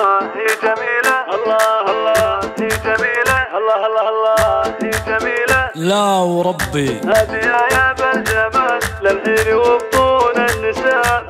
الله هي جميلة، الله الله هي جميلة، الله الله الله هي جميلة. لا وربي هذه يا بالجمال للحين وبطون النساء.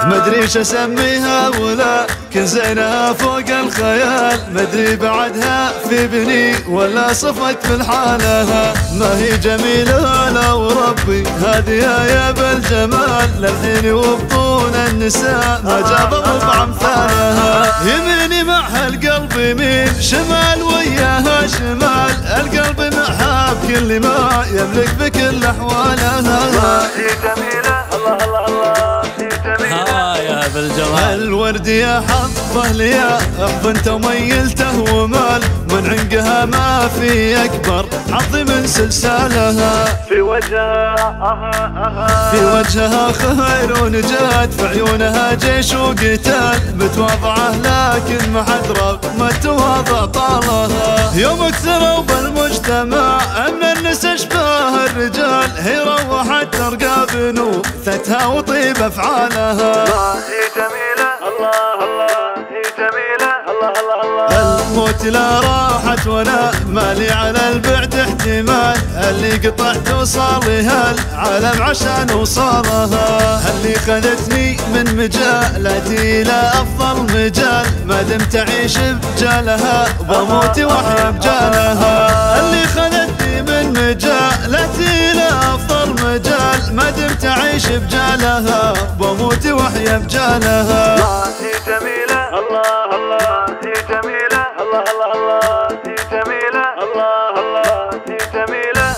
مدري ايش اسميها ولكن زينها فوق الخيال، مدري بعدها في بني ولا صفت في الحالة. ما هي جميلة لا وربي هذه يا بالجمال للحين وبطون النساء ما جاب ربع امثالها. يميني معها القلب يمين، شمال وياها شمال، القلب معها بكل ما يملك بكل احوالها. هي جميلة، الله الله الله هي جميلة. يا بالجمال الورد يا حظه ليا اخذ انت وميلته ومال، من عنقها ما في اكبر حظ من سلسالها. في وجهها في وجهها خير ونجات، في عيونها جيش وقتال، متواضعه لكن ما حد رغم التواضع طالها. يوم اكثروا بالمجتمع من النساء اشباه الرجال، هي روحت ترقى بنوثتها وطيب افعالها. هي جميلة، الله الله هي جميلة، الله الله الله. الموت لا راحت وانا مالي على البعد احتمال، اللي قطعت وصالها العالم عشان وصالها. اللي خذتني من مجالاتي الى افضل مجال، ما دمت اعيش بجالها بموت واحيا بجالها. اللي خذتني من مجالاتي الى افضل مجال، ما دمت اعيش بجالها بموت واحيا بجالها. هي جميلة، الله الله هي جميلة، الله الله الله هي جميلة، الله الله هي جميلة.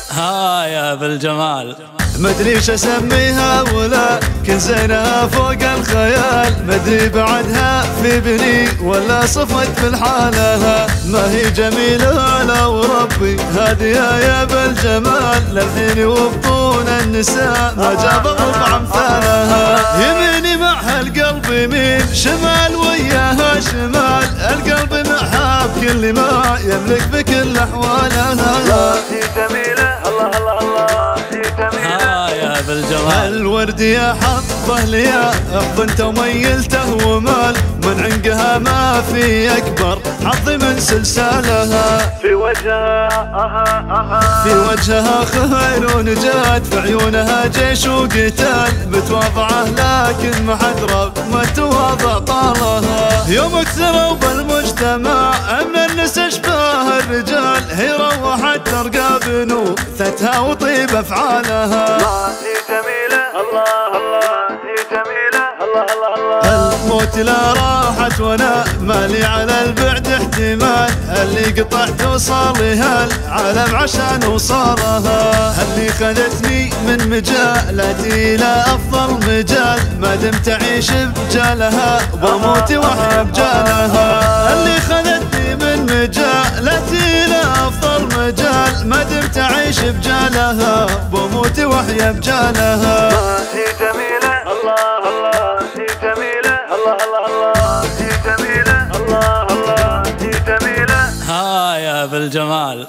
يا بالجمال مدري ايش اسميها ولكن زينها فوق الخيال، مدري بعدها في بني ولا صفت في الحالة. ما هي جميلة لا وربي هذه يا بالجمال للحين وبطون النساء ما جاب ربع امثالها. يميني معها القلب يمين، شمال وياها شمال، القلب معها بكل ما يملك بكل احوالها. هي جميلة، الله الله الله هي جميلة. يا بالجمال الورد يا حظه ليا اخذ انت وميلته ومال، من عنقها ما في اكبر حظ من سلسالها. في وجهها في وجهها خير ونجات، في عيونها جيش وقتال، متواضعه لكن ما حد رغم التواضع طالها. يوم اكثروا بالمجتمع من النساء اشباه الرجال، هي روحت ترقى بنوثتها وطيب افعالها. هي جميلة، الله الله هي جميلة، الله الله الله. الموت لا راحت وانا مالي على البعد احتمال، اللي قطعت وصالها العالم عشان وصالها. اللي خذتني من مجالاتي الى افضل مجال، ما دمت اعيش بجالها بموت واحيا بجالها. اللي خذتني من مجالاتي الى افضل مجال، ما دمت اعيش بجالها بموت واحيا بجالها. هي جميلة، الله الله هي جميلة، الله الله الله هي جميلة، الله الله هي جميلة. يا بالجمال